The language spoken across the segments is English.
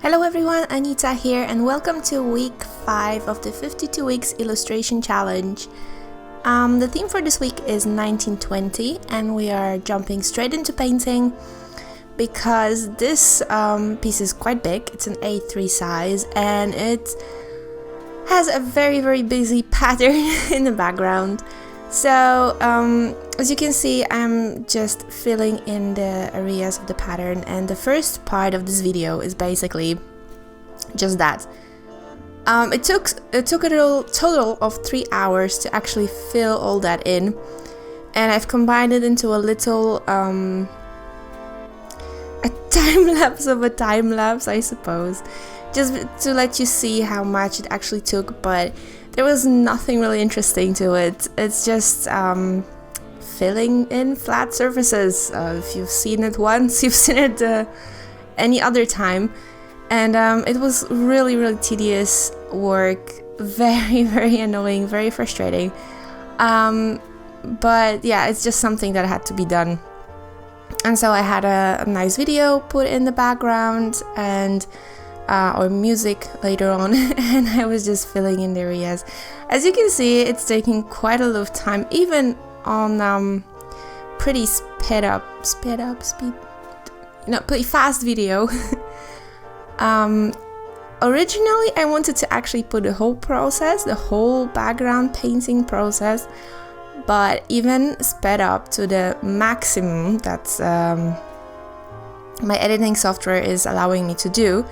Hello everyone, Anita here and welcome to week 5 of the 52 weeks illustration challenge. The theme for this week is 1920 and we are jumping straight into painting because this piece is quite big. It's an A3 size and it has a very busy pattern in the background. So as you can see, I'm just filling in the areas of the pattern, and the first part of this video is basically just that. It took a total of 3 hours to actually fill all that in, and I've combined it into a little a time-lapse of a time-lapse, I suppose, just to let you see how much it actually took, but there was nothing really interesting to it. It's just filling in flat surfaces. If you've seen it once, you've seen it any other time. And it was really tedious work, very annoying, very frustrating. But yeah, it's just something that had to be done. And so I had a nice video put in the background and or music later on, and I was just filling in the areas. As you can see, it's taking quite a lot of time, even on pretty pretty fast video. Originally I wanted to actually put the whole process, the whole background painting process, but even sped up to the maximum that's my editing software is allowing me to do,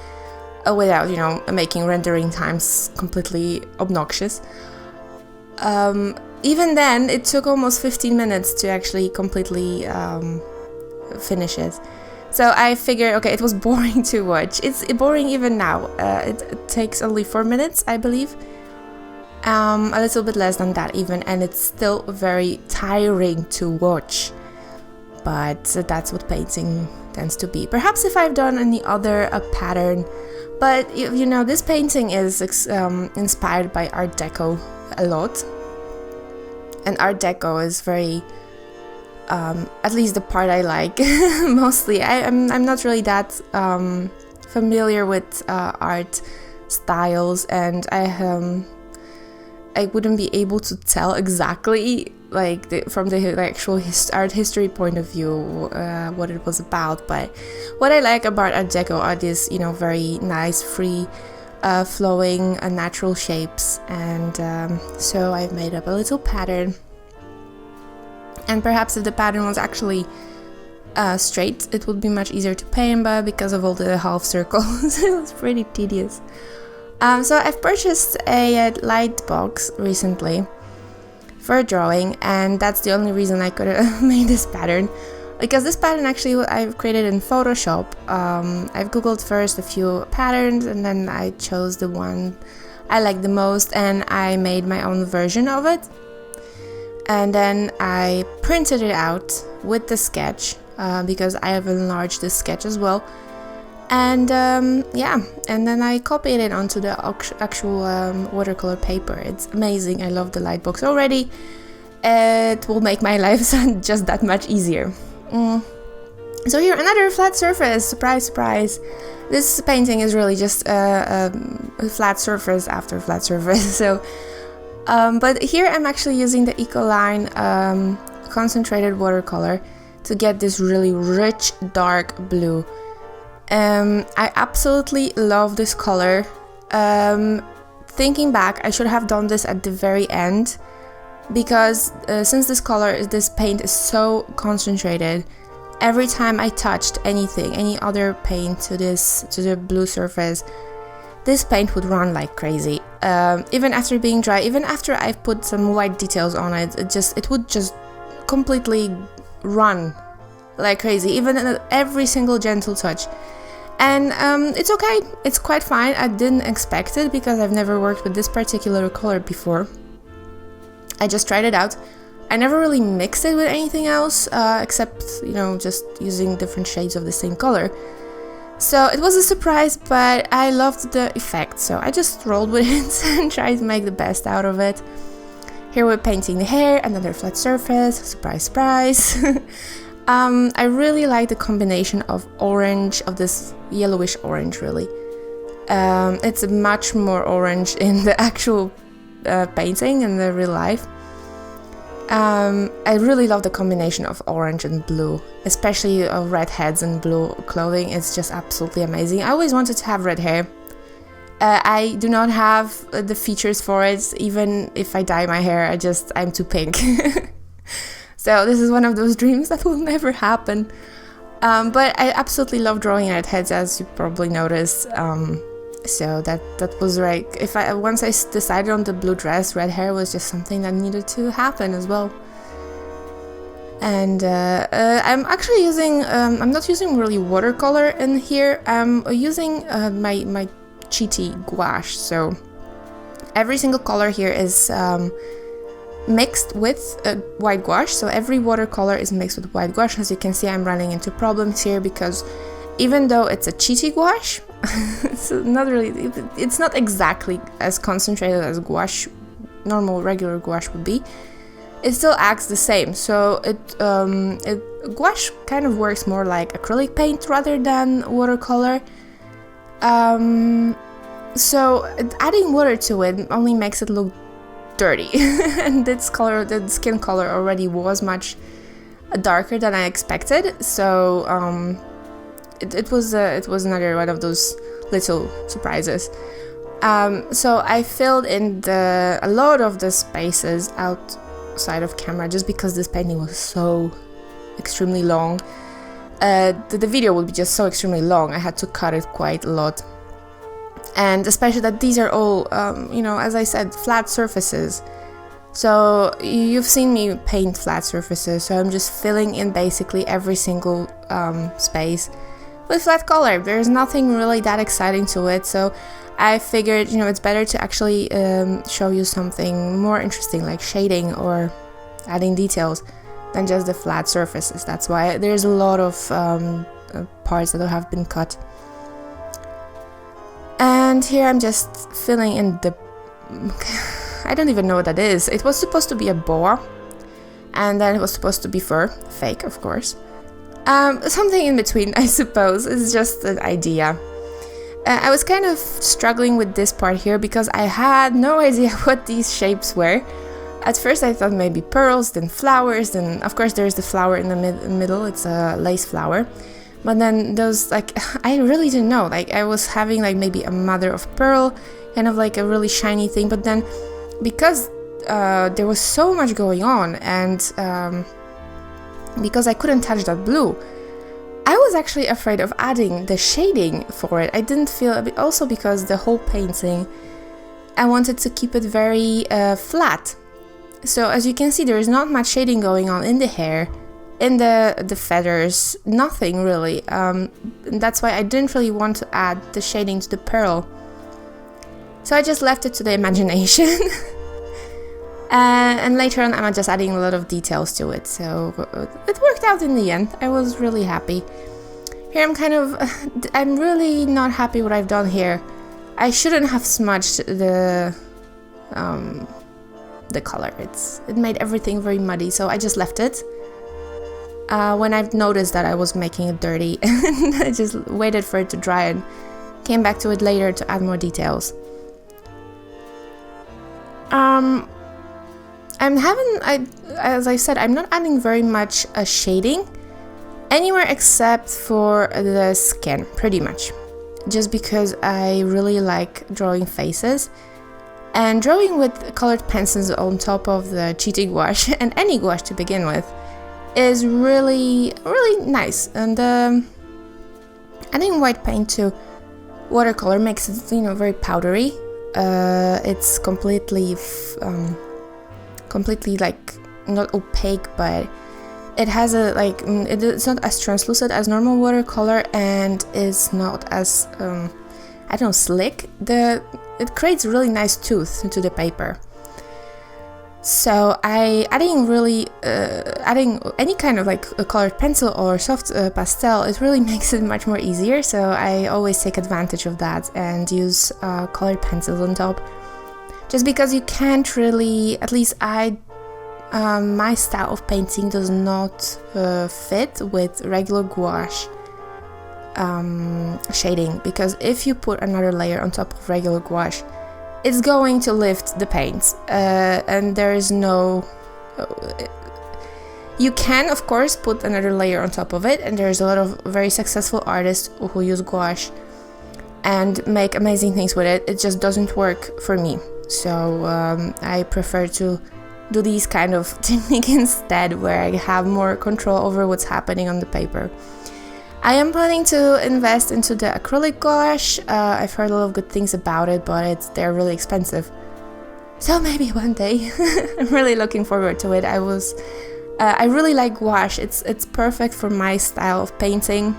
without, making rendering times completely obnoxious. Even then, it took almost 15 minutes to actually completely finish it. So I figured, okay, it was boring to watch. It's boring even now. It takes only 4 minutes, I believe. A little bit less than that even, and it's still very tiring to watch. But that's what painting tends to be. Perhaps if I've done any other pattern, but this painting is inspired by Art Deco a lot, and Art Deco is very, at least the part I like mostly. I'm not really that familiar with art styles, and I wouldn't be able to tell exactly from the actual art history point of view what it was about. But what I like about Art Deco are these very nice free flowing natural shapes, and so I've made up a little pattern. And perhaps if the pattern was actually straight, it would be much easier to paint, but because of all the half circles it was pretty tedious. So I've purchased a light box recently for drawing, and that's the only reason I could have made this pattern, because this pattern actually I've created in Photoshop. I've googled first a few patterns, and then I chose the one I like the most, and I made my own version of it, and then I printed it out with the sketch, because I have enlarged the sketch as well. And yeah, and then I copied it onto the actual watercolor paper. It's amazing. I love the light box already. It will make my life just that much easier. So here, another flat surface. Surprise. This painting is really just a flat surface after flat surface. So but here I'm actually using the Ecoline concentrated watercolor to get this really rich dark blue. I absolutely love this color. Thinking back, I should have done this at the very end, because since this paint is so concentrated, every time I touched any other paint to the blue surface, this paint would run like crazy. Even after being dry, even after I've put some white details on it, it would just completely run like crazy, even at every single gentle touch. And it's okay, it's quite fine. I didn't expect it because I've never worked with this particular color before. I just tried it out. I never really mixed it with anything else, except, just using different shades of the same color. So it was a surprise, but I loved the effect, so I just rolled with it and tried to make the best out of it. Here we're painting the hair, another flat surface, surprise. I really like the combination of orange, of this yellowish orange really, It's much more orange in the actual painting in the real life. I really love the combination of orange and blue, especially red heads and blue clothing. It's just absolutely amazing. I always wanted to have red hair. I do not have the features for it. Even if I dye my hair, I'm too pink. So this is one of those dreams that will never happen. But I absolutely love drawing red heads, as you probably noticed. So that was right. Once I decided on the blue dress, red hair was just something that needed to happen as well. And I'm actually using, I'm not using really watercolor in here. I'm using my cheaty gouache. So every single color here is mixed with white gouache. So every watercolor is mixed with white gouache. As you can see, I'm running into problems here because even though it's a cheaty gouache, it's not exactly as concentrated as gouache, normal regular gouache would be. It still acts the same. So gouache kind of works more like acrylic paint rather than watercolor. So adding water to it only makes it look dirty. And its color, the skin color already was much darker than I expected. So it was another one of those little surprises. So I filled in a lot of the spaces outside of camera just because this painting was so extremely long. The video would be just so extremely long. I had to cut it quite a lot. And especially that these are all, as I said, flat surfaces. So you've seen me paint flat surfaces, so I'm just filling in basically every single space with flat color. There's nothing really that exciting to it, so I figured, it's better to actually show you something more interesting, like shading or adding details, than just the flat surfaces. That's why there's a lot of parts that have been cut. And here I'm just filling in I don't even know what that is. It was supposed to be a boa, and then it was supposed to be fur, fake of course. Something in between, I suppose. It's just an idea. I was kind of struggling with this part here because I had no idea what these shapes were. At first I thought maybe pearls, then flowers, then of course there's the flower in the middle, it's a lace flower. But then those, I really didn't know. I was having maybe a mother of pearl, kind of like a really shiny thing. But then because there was so much going on, and because I couldn't touch that blue, I was actually afraid of adding the shading for it. I didn't feel, also because the whole painting, I wanted to keep it very flat. So as you can see, there is not much shading going on in the hair, in the feathers, nothing really. That's why I didn't really want to add the shading to the pearl. So I just left it to the imagination. And later on I'm just adding a lot of details to it, so it worked out in the end. I was really happy. Here I'm really not happy what I've done here. I shouldn't have smudged the color. It made everything very muddy, so I just left it. When I've noticed that I was making it dirty, I just waited for it to dry and came back to it later to add more details. As I said, I'm not adding very much shading anywhere except for the skin, pretty much. Just because I really like drawing faces. And drawing with colored pencils on top of the cheating gouache, and any gouache to begin with, is really, really nice. And adding white paint to watercolor makes it, very powdery. It's completely not opaque, but it has it's not as translucent as normal watercolor, and is not as slick. It creates a really nice tooth to the paper. So adding any kind of a colored pencil or soft pastel, it really makes it much more easier. So I always take advantage of that and use colored pencils on top. Just because you can't really, at least my style of painting does not fit with regular gouache. shading, because if you put another layer on top of regular gouache, it's going to lift the paint, and there is no... You can, of course, put another layer on top of it, and there's a lot of very successful artists who use gouache and make amazing things with it. It just doesn't work for me. So I prefer to do these kind of technique instead, where I have more control over what's happening on the paper. I am planning to invest into the acrylic gouache. I've heard a lot of good things about it, but they're really expensive. So maybe one day. I'm really looking forward to it. I really like gouache. It's perfect for my style of painting.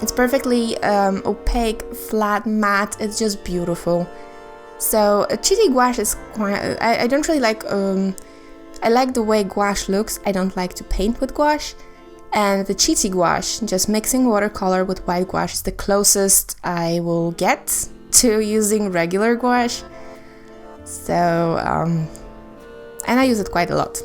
It's perfectly opaque, flat, matte. It's just beautiful. So cheaty gouache is quite... I don't really like... I like the way gouache looks. I don't like to paint with gouache. And the cheaty gouache, just mixing watercolor with white gouache, is the closest I will get to using regular gouache. So, and I use it quite a lot.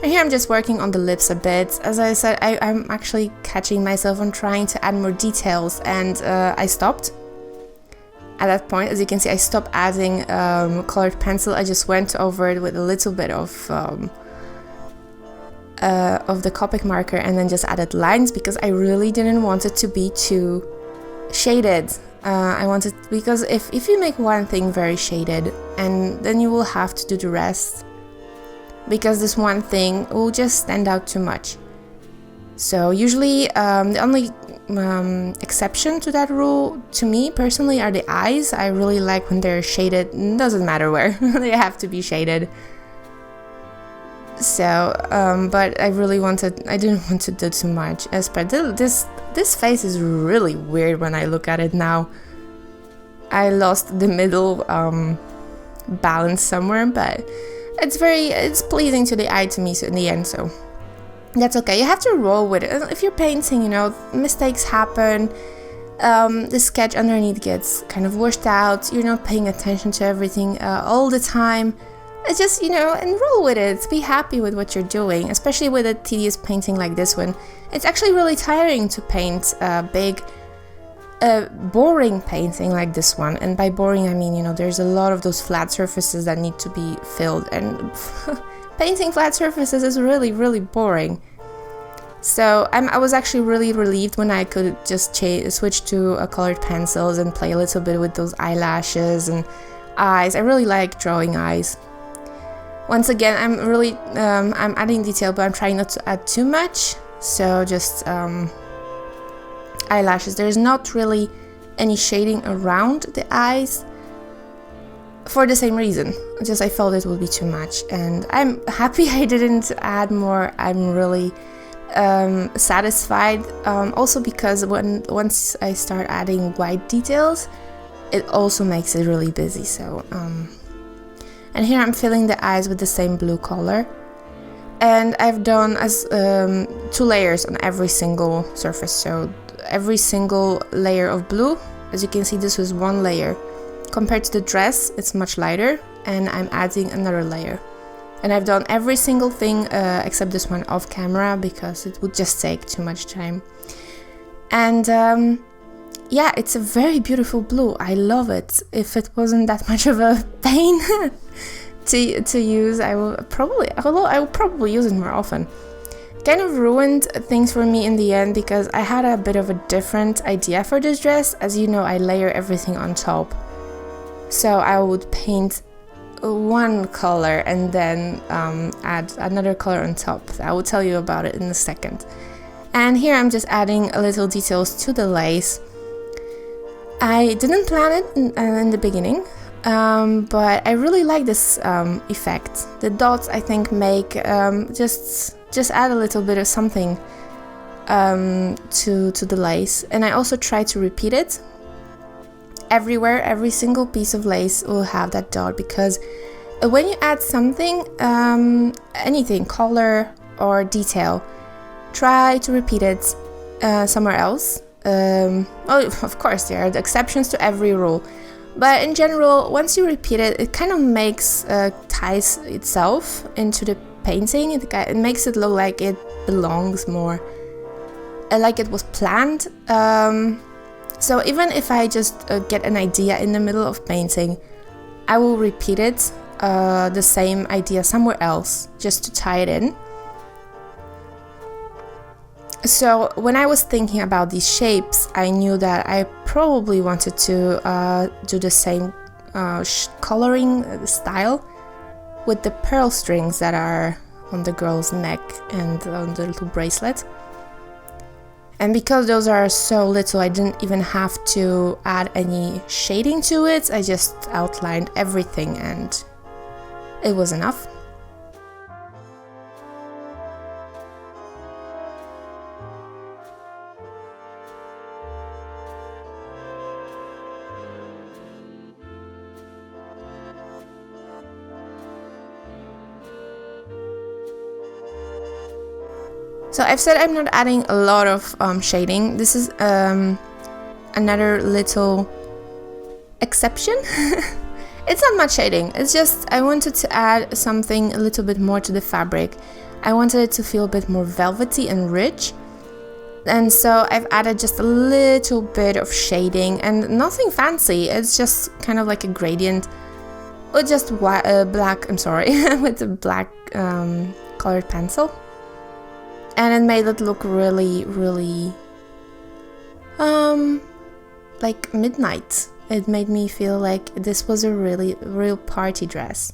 And here I'm just working on the lips a bit. As I said, I'm actually catching myself on trying to add more details, and I stopped. At that point, as you can see, I stopped adding colored pencil. I just went over it with a little bit of the Copic marker, and then just added lines, because I really didn't want it to be too shaded. I wanted, because if you make one thing very shaded, and then you will have to do the rest, because this one thing will just stand out too much. So usually the only exception to that rule, to me personally, are the eyes. I really like when they're shaded. It doesn't matter where, they have to be shaded. So, but I didn't want to do too much. This face is really weird when I look at it now. I lost the middle balance somewhere, but it's pleasing to the eye to me, so in the end, so that's okay. You have to roll with it. If you're painting, you know, mistakes happen. The sketch underneath gets kind of washed out. You're not paying attention to everything all the time. It's just, you know, and roll with it. Be happy with what you're doing, especially with a tedious painting like this one. It's actually really tiring to paint a big, boring painting like this one. And by boring, I mean, you know, there's a lot of those flat surfaces that need to be filled. And painting flat surfaces is really, really boring. So I was actually really relieved when I could just switch to colored pencils and play a little bit with those eyelashes and eyes. I really like drawing eyes. Once again, I'm adding detail, but I'm trying not to add too much. So just eyelashes. There's not really any shading around the eyes for the same reason. Just I felt it would be too much, and I'm happy I didn't add more. I'm really satisfied. Also because once I start adding white details, it also makes it really busy. So and here I'm filling the eyes with the same blue color, and I've done as 2 layers on every single surface. So every single layer of blue, as you can see, this was 1 layer. Compared to the dress, it's much lighter, and I'm adding another layer. And I've done every single thing except this one off camera, because it would just take too much time. And yeah, it's a very beautiful blue. I love it. If it wasn't that much of a pain to use, I will probably use it more often. Kind of ruined things for me in the end, because I had a bit of a different idea for this dress. As you know, I layer everything on top. So I would paint one color and then add another color on top. I will tell you about it in a second. And here I'm just adding a little details to the lace. I didn't plan it in the beginning, but I really like this effect. The dots, I think, make just add a little bit of something to the lace. And I also try to repeat it everywhere. Every single piece of lace will have that dot, because when you add something, anything, color or detail, try to repeat it somewhere else. Well, of course, there are the exceptions to every rule, but in general, once you repeat it, it kind of makes ties itself into the painting. It makes it look like it belongs more like it was planned. So even if I just get an idea in the middle of painting, I will repeat it, the same idea somewhere else, just to tie it in. So when I was thinking about these shapes, I knew that I probably wanted to do the same coloring style with the pearl strings that are on the girl's neck and on the little bracelet. And because those are so little, I didn't even have to add any shading to it. I just outlined everything and it was enough. So I've said I'm not adding a lot of shading. This is another little exception. It's not much shading, it's just I wanted to add something a little bit more to the fabric. I wanted it to feel a bit more velvety and rich. And so I've added just a little bit of shading and nothing fancy. It's just kind of like a gradient with just black, I'm sorry, with a black colored pencil. And it made it look really, really like midnight. It made me feel like this was a real party dress.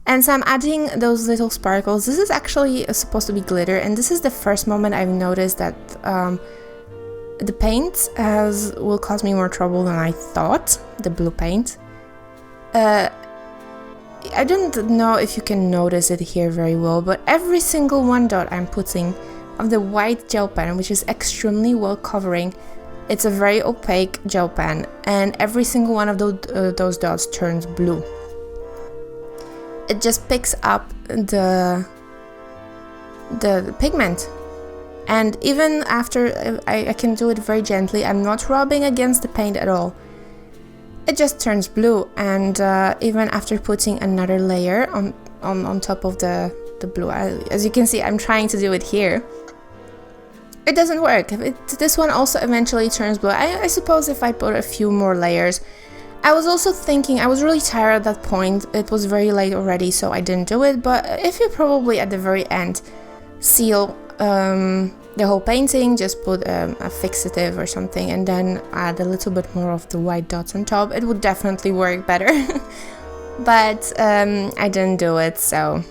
And so I'm adding those little sparkles. This is actually supposed to be glitter, and this is the first moment I've noticed that the paint will cause me more trouble than I thought, the blue paint. I don't know if you can notice it here very well, but every single one dot I'm putting of the white gel pen, which is extremely well covering, it's a very opaque gel pen, and every single one of those dots turns blue. It just picks up the pigment, and even after I can do it very gently, I'm not rubbing against the paint at all. It just turns blue, and even after putting another layer on top of the blue, as you can see, I'm trying to do it here. It doesn't work. This one also eventually turns blue. I suppose if I put a few more layers. I was also thinking, I was really tired at that point. It was very late already, so I didn't do it. But if you probably at the very end seal the whole painting, just put a fixative or something and then add a little bit more of the white dots on top, it would definitely work better. But I didn't do it, so.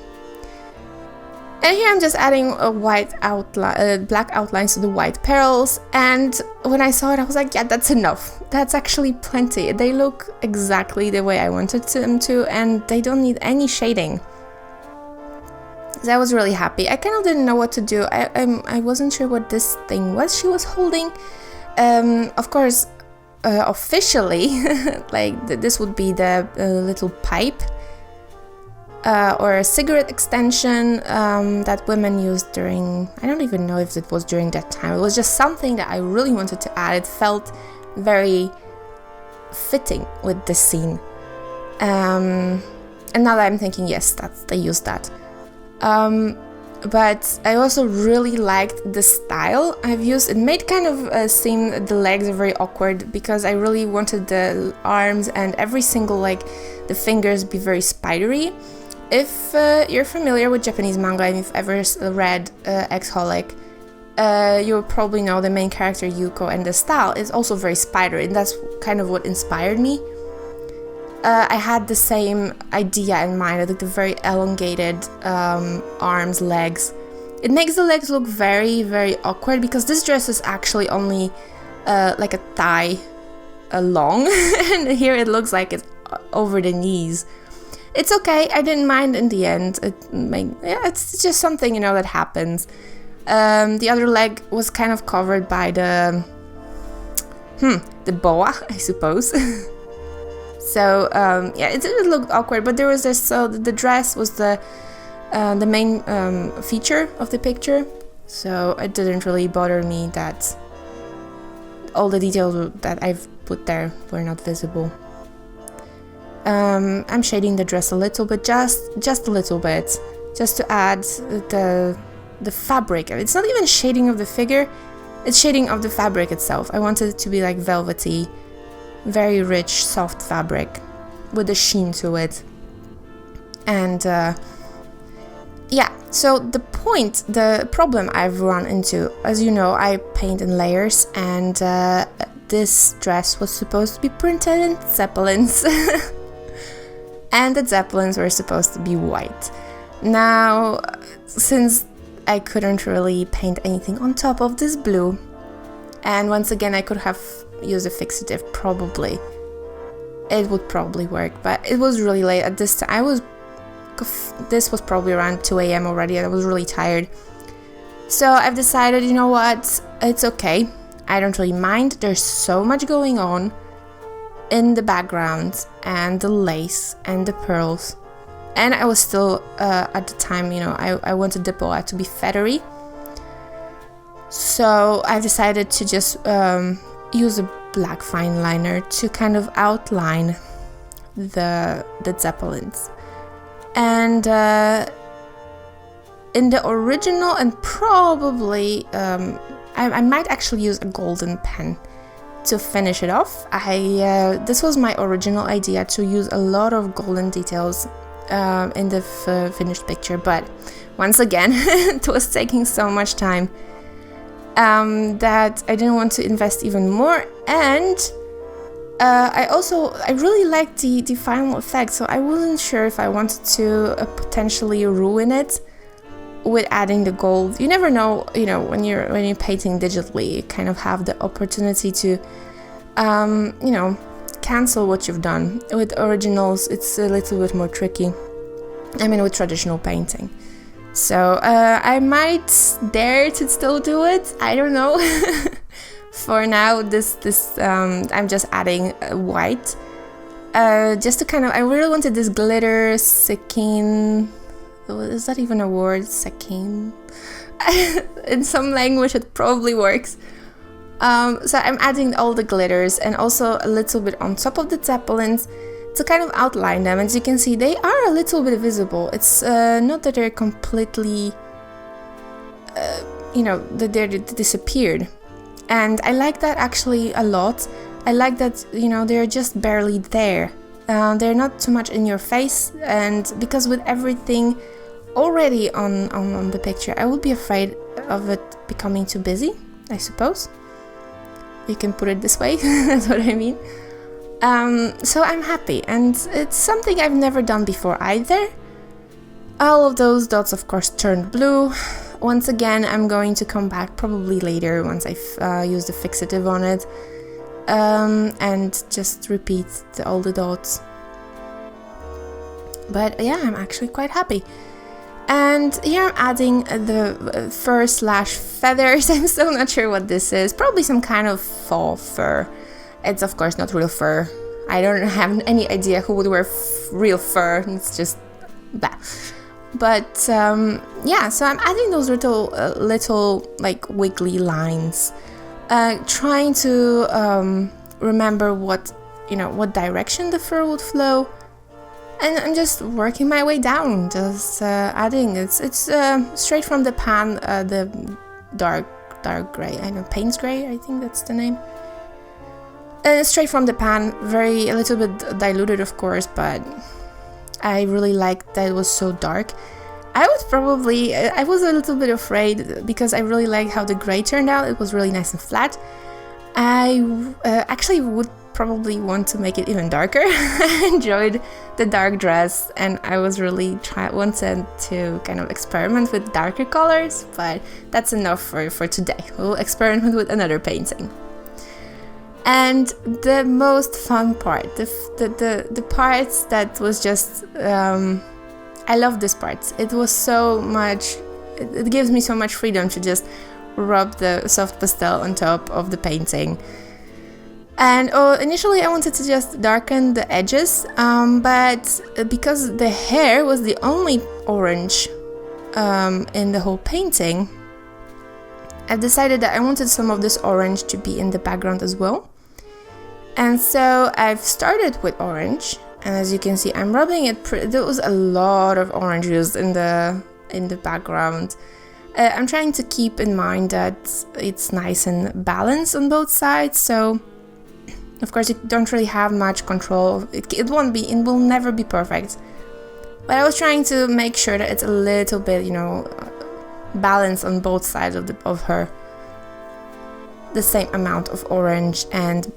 And here I'm just adding a white outline, black outlines to the white pearls, and when I saw it I was like, yeah, that's enough. That's actually plenty. They look exactly the way I wanted them to, and they don't need any shading. So I was really happy. I kind of didn't know what to do. I wasn't sure what this thing was she was holding. Of course, officially, like this would be the little pipe or a cigarette extension that women used during, I don't even know if it was during that time. It was just something that I really wanted to add. It felt very fitting with the scene. And now that I'm thinking, yes, they used that. But I also really liked the style I've used. It made kind of seem the legs are very awkward because I really wanted the arms and every single, like, the fingers be very spidery. If you're familiar with Japanese manga and you've ever read Exholic, you'll probably know the main character Yuko, and the style is also very spidery, and that's kind of what inspired me. I had the same idea in mind, like the very elongated arms, legs. It makes the legs look very, very awkward because this dress is actually only like a thigh long, and here it looks like it's over the knees. It's okay, I didn't mind in the end. It's just something, you know, that happens. The other leg was kind of covered by the boa, I suppose. So yeah, it looked awkward, but there was this. So the dress was the main feature of the picture, so it didn't really bother me that all the details that I've put there were not visible. I'm shading the dress a little bit, just a little bit, just to add the fabric. It's not even shading of the figure, It's shading of the fabric itself. I wanted it to be like velvety, very rich, soft fabric with a sheen to it. And yeah, so the problem I've run into, as you know, I paint in layers, and this dress was supposed to be printed in zeppelins. And the zeppelins were supposed to be white. Now, since I couldn't really paint anything on top of this blue, and once again I could have used a fixative, probably. It would probably work, but it was really late at this time. This was probably around 2 a.m. already, and I was really tired. So I've decided, you know what, it's okay. I don't really mind. There's so much going on in the background, and the lace and the pearls. And I was still, at the time, you know, I wanted the boa to be feathery. So I decided to just use a black fine liner to kind of outline the zeppelins. And in the original, and probably I might actually use a golden pen to finish it off. This was my original idea, to use a lot of golden details in the finished picture, but once again it was taking so much time that I didn't want to invest even more. And I really liked the final effect, so I wasn't sure if I wanted to potentially ruin it with adding the gold. You never know, you know, when you're painting digitally, you kind of have the opportunity to you know, cancel what you've done. With originals it's a little bit more tricky, I mean, with traditional painting. So I might dare to still do it, I don't know. For now, I'm just adding white, just to kind of, I really wanted this glitter sakin. Is that even a word? Sakin? In some language it probably works. So I'm adding all the glitters, and also a little bit on top of the zeppelins to kind of outline them. As you can see, they are a little bit visible. It's not that they're completely, you know, that they're disappeared. And I like that actually a lot. I like that, you know, they're just barely there. They're not too much in your face, and because with everything already on the picture, I would be afraid of it becoming too busy, I suppose. You can put it this way, that's what I mean. So I'm happy, and it's something I've never done before either. All of those dots, of course, turned blue. Once again, I'm going to come back probably later once I've used the fixative on it, and just repeat all the dots. But yeah, I'm actually quite happy. And here I'm adding the fur/feathers. I'm still not sure what this is. Probably some kind of faux fur. It's of course not real fur. I don't have any idea who would wear real fur. It's just blah. But yeah, so I'm adding those little like wiggly lines, trying to remember what direction the fur would flow. And I'm just working my way down, just adding. It's straight from the pan, the dark gray. I know, Payne's gray, I think that's the name. Straight from the pan, a little bit diluted, of course, but I really liked that it was so dark. I was a little bit afraid because I really liked how the gray turned out. It was really nice and flat. I actually would probably want to make it even darker. I enjoyed the dark dress, and I was really wanted to kind of experiment with darker colors, but that's enough for today. We'll experiment with another painting. And the most fun part, the parts that was just, I love this part. It was so much, it gives me so much freedom to just rub the soft pastel on top of the painting. And initially I wanted to just darken the edges, but because the hair was the only orange in the whole painting, I've decided that I wanted some of this orange to be in the background as well. And so I've started with orange, and as you can see, I'm rubbing it. There was a lot of orange used in the background. I'm trying to keep in mind that it's nice and balanced on both sides, so of course you don't really have much control. It will never be perfect. But I was trying to make sure that it's a little bit, you know, balanced on both sides of her. The same amount of orange and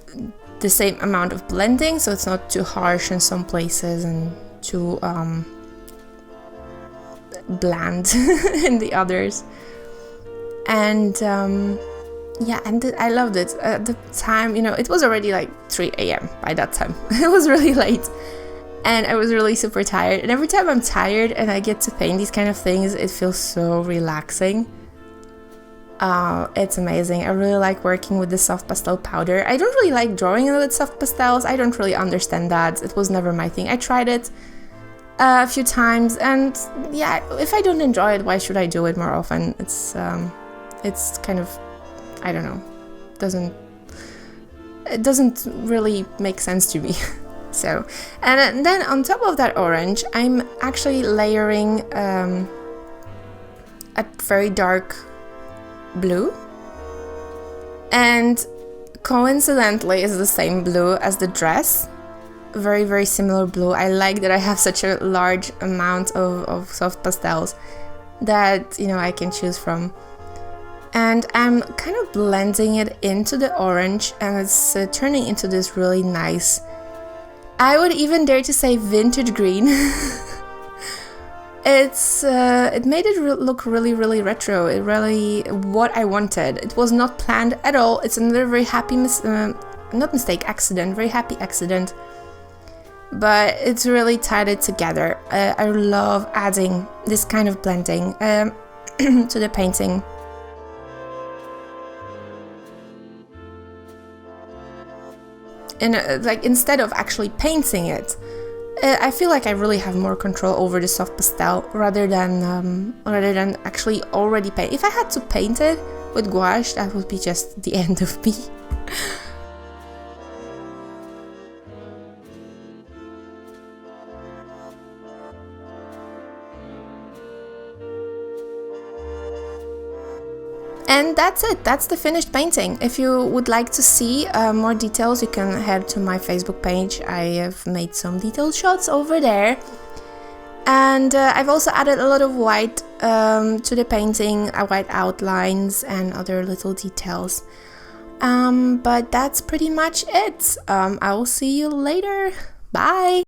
the same amount of blending, so it's not too harsh in some places and too bland in the others. And yeah, and I loved it. At the time, you know, it was already like 3 a.m. by that time. It was really late and I was really super tired, and every time I'm tired and I get to paint these kind of things, it feels so relaxing. It's amazing. I really like working with the soft pastel powder. I don't really like drawing with soft pastels. I don't really understand that. It was never my thing. I tried it a few times, and yeah, if I don't enjoy it, why should I do it more often? It's kind of, I don't know, it doesn't really make sense to me. So, and then on top of that orange, I'm actually layering a very dark blue, and coincidentally is the same blue as the dress. Very, very similar blue. I like that I have such a large amount of soft pastels that, you know, I can choose from. And I'm kind of blending it into the orange, and it's turning into this really nice, I would even dare to say, vintage green. It made it look really, really retro. It really what I wanted. It was not planned at all. It's another very happy accident, very happy accident. But it's really tied it together. I love adding this kind of blending to the painting. And like, instead of actually painting it, I feel like I really have more control over the soft pastel rather than actually already paint. If I had to paint it with gouache, that would be just the end of me. And that's it, that's the finished painting. If you would like to see more details, you can head to my Facebook page. I have made some detailed shots over there. And I've also added a lot of white to the painting, white outlines and other little details. But that's pretty much it. I will see you later. Bye!